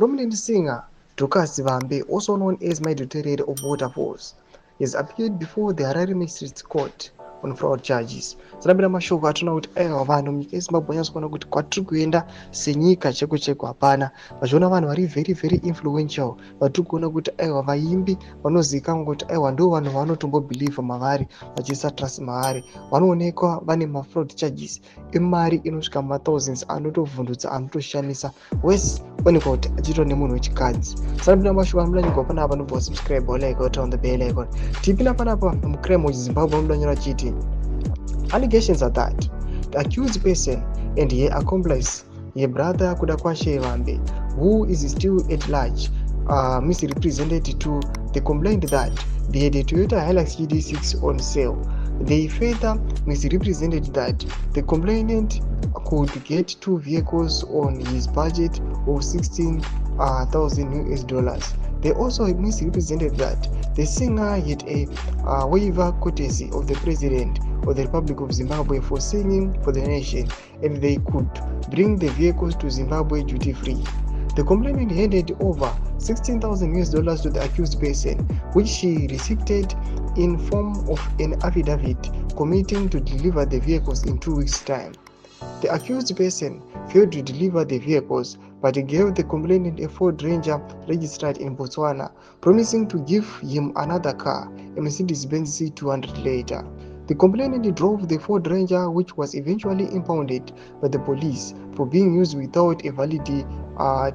prominent singer Dorcas Vambe, also known as Maidoteret of Waterfalls, has appeared before the Harare Magistrates Court on fraud charges. Zvinabvira mashoko atinoona kuti aiwa vanhu munyika yeZimbabwe vanyaso kuona kuti kwatiri kuenda senyika cheko cheko hapana. Vachiona vanhu vari very influential, vatiri kuona kuti aiwa vaimbi vanozivikanwa kuti aiwa ndo vanhu vanotombobhilivha mavari, vachiisa trust mavari, vanoonekwa vane mafraud charges emari inosvika mathousands, anotovhundutsa, anotoshamisa, wese onekwa kuti achiitwa nemunhu wechikadzi. Zvinabvira mashoko anomudanikwa panapa, nobva wasubscribe walike turn the bell icon. Tipinda panapa mucrime weZimbabwe anodanyora chiti allegations are that the accused person and her accomplice, her brother Kudakwashe Vambe, who is still at large, misrepresented to the complaint that they had a Toyota Hilux GD6 on sale. They further misrepresented that the complainant could get 2 vehicles on his budget of $16,000. They also misrepresented that the singer had a waiver courtesy of the President of the Republic of Zimbabwe for singing for the nation, and they could bring the vehicles to Zimbabwe duty-free. The complainant handed over $16,000 to the accused person, which she receipted in form of an affidavit committing to deliver the vehicles in 2 weeks' time. The accused person failed to deliver the vehicles, but gave the complainant a Ford Ranger registered in Botswana, promising to give him another car, a Mercedes-Benz C200 later. The complainant drove the Ford Ranger, which was eventually impounded by the police for being used without a valid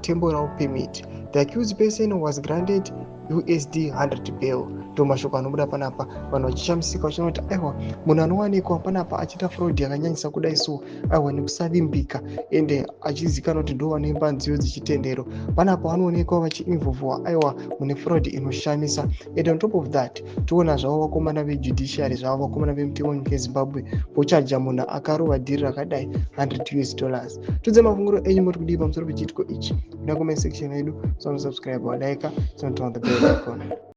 temporal permit. The accused person was granted USD 100 bail. Mashoko anobuda panapa, vanhu vachishamisika vachiona kuti aiwa munhu anowanikwa panapa achiita fraud yakanyanyisa kudai so aiwa nekusavimbika ende achizikanwa kuti ndo vanoimba nziyo dzechitendero, panapa vanoonekwa vachiinvovhwa aiwa mune fraud inoshamisa. And on top of that, toona zvavo vakomana vejudiciary, zvavo vakomana vemutemo munyika yeZimbabwe vochaja munhu akarova dhiri rakadai $100. Tudze mafunguro enyu muri kudii pamusoro pechiitiko ichi? Ina comment section yedu, subscribe, like, turn on the bell icon.